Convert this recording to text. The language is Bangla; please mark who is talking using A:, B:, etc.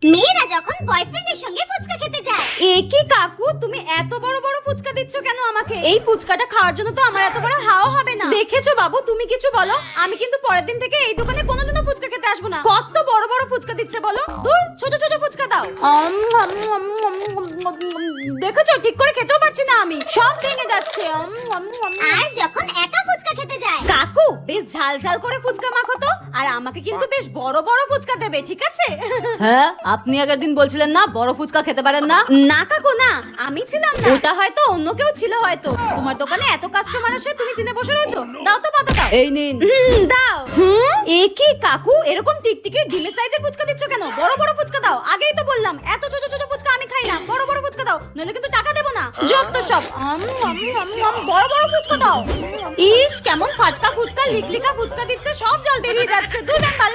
A: মেয়েরা যখন বয়ফ্রেন্ডের সঙ্গে ফুচকা খেতে যায়।
B: এ কি কাকু, তুমি এত বড় বড় ফুচকা দিচ্ছ কেন আমাকে? এই ফুচকাটা খাওয়ার জন্য তো আমার এত বড় হাওয়া হবে না। দেখেছো বাবু, তুমি কিছু বলো, আমি কিন্তু পরের দিন থেকে এই দোকানে কোনোদিনও ফুচকা খেতে আসবো না। কত বড় বড় ফুচকা দিচ্ছে বলো, দূর ছোট ছোট ফুচকা দাও। দেখেছো, ঠিক করে খেতেও পারছি না, আমি সব ভেঙে যাচ্ছে।
A: আর যখন একা ফুচকা খেতে যায়।
B: কাকু, বেশ ঝাল ঝাল করে ফুচকা মাখো তো, আর আমাকে কিন্তু বেশ বড় বড় ফুচকা দেবে, ঠিক আছে? হ্যাঁ, আপনি আগের দিন বলছিলেন না বড় ফুচকা খেতে পারেন না। না কাকু না, আমি ছিলাম না, ওটা হয়তো অন্য কেউ ছিল। হয়তো তোমার দোকানে এত কাস্টমার আসে, তুমি চিনে বসে রয়েছো। দাও তো পাতা দাও। এই নিন। দাও। এ কি কাকু, এরকম টিকটিকি ডিমের সাইজের ফুচকা দিচ্ছ কেন? বড় বড় ফুচকা দাও। আগেই তো বললাম এত ছোট ছোট ফুচকা আমি খাই না, বড় বড় ফুচকা দাও, নইলে কিন্তু টাকা দেবো না। যত সব বড় বড় ফুচকা দাও। ইস, কেমন ফাটকা ফুটকা লিকলিকা ফুচকা দিচ্ছে, সব জল বেরিয়ে যাচ্ছে। দুধ ভালো